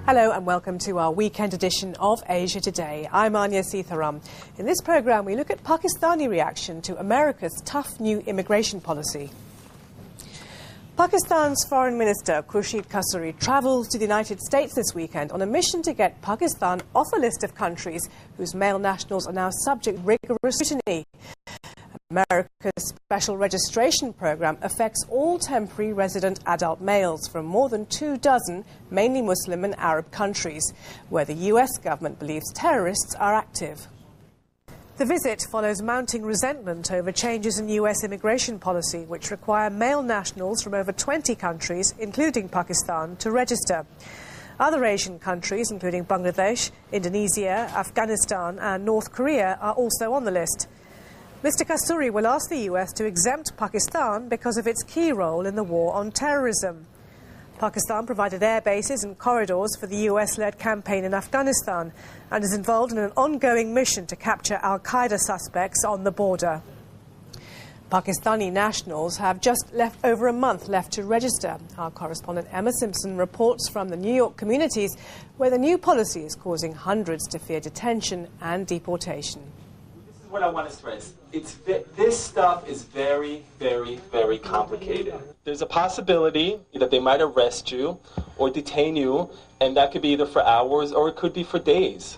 Hello and welcome to our weekend edition of Asia Today. I'm Anya Seetharam. In this programme we look at Pakistani reaction to America's tough new immigration policy. Pakistan's Foreign Minister Khurshid Kasuri travels to the United States this weekend on a mission to get Pakistan off a list of countries whose male nationals are now subject to rigorous scrutiny. America's special registration program affects all temporary resident adult males from more than 24 mainly Muslim and Arab countries, where the US government believes terrorists are active. The visit follows mounting resentment over changes in US immigration policy, which require male nationals from over 20 countries, including Pakistan, to register. Other Asian countries, including Bangladesh, Indonesia, Afghanistan and North Korea, are also on the list. Mr. Kasuri will ask the US to exempt Pakistan because of its key role in the war on terrorism. Pakistan provided air bases and corridors for the US-led campaign in Afghanistan and is involved in an ongoing mission to capture al-Qaeda suspects on the border. Pakistani nationals have just over a month left to register. Our correspondent Emma Simpson reports from the New York communities where the new policy is causing hundreds to fear detention and deportation. What I want to stress, this stuff is very, very, very complicated. There's a possibility that they might arrest you or detain you, and that could be either for hours or it could be for days.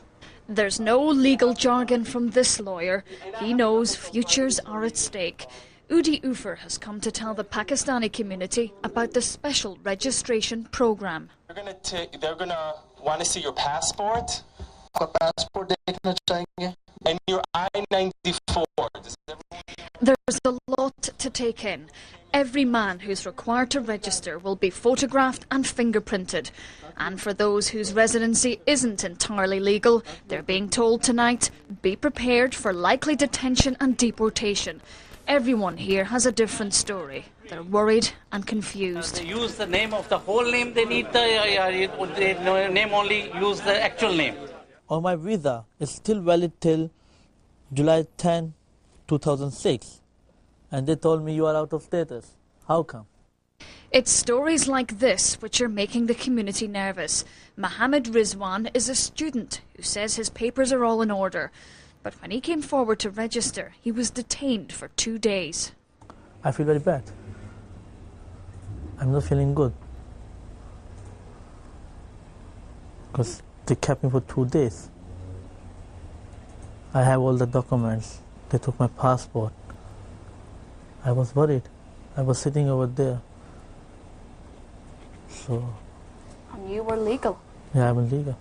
There's no legal jargon from this lawyer. He knows futures are at stake. Udi Ufer has come to tell the Pakistani community about the special registration program. They're gonna want to see your passport. And your I-94. There's a lot to take in. Every man who's required to register will be photographed and fingerprinted. And for those whose residency isn't entirely legal, they're being told tonight, be prepared for likely detention and deportation. Everyone here has a different story. They're worried and confused. They use the name of the whole name. They need the name only, use the actual name. Or my visa is still valid till July 10, 2006. And they told me you are out of status. How come? It's stories like this which are making the community nervous. Mohammed Rizwan is a student who says his papers are all in order. But when he came forward to register, he was detained for 2 days. I feel very bad. I'm not feeling good. Because they kept me for 2 days. I have all the documents. They took my passport. I was worried. I was sitting over there. So. And you were legal? Yeah, I'm legal.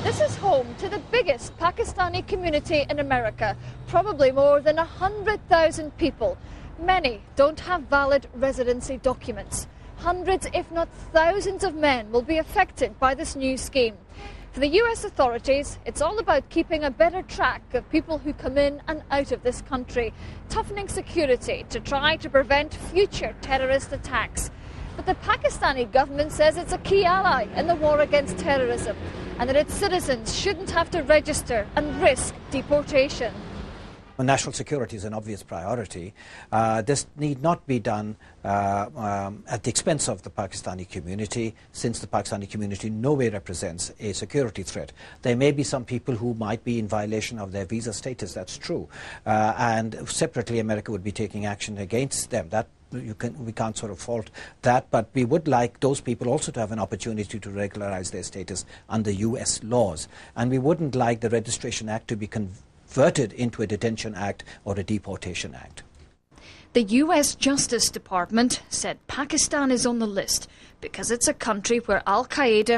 This is home to the biggest Pakistani community in America. Probably more than 100,000 people. Many don't have valid residency documents. Hundreds, if not thousands of men will be affected by this new scheme. For the US authorities, it's all about keeping a better track of people who come in and out of this country, toughening security to try to prevent future terrorist attacks. But the Pakistani government says it's a key ally in the war against terrorism and that its citizens shouldn't have to register and risk deportation. National security is an obvious priority. This need not be done at the expense of the Pakistani community, since the Pakistani community nowhere represents a security threat. There may be some people who might be in violation of their visa status, that's true. And separately, America would be taking action against them. We can't sort of fault that, but we would like those people also to have an opportunity to regularize their status under US laws. And we wouldn't like the Registration Act to be converted into a Detention Act or a Deportation Act. The US Justice Department said Pakistan is on the list because it's a country where al-Qaeda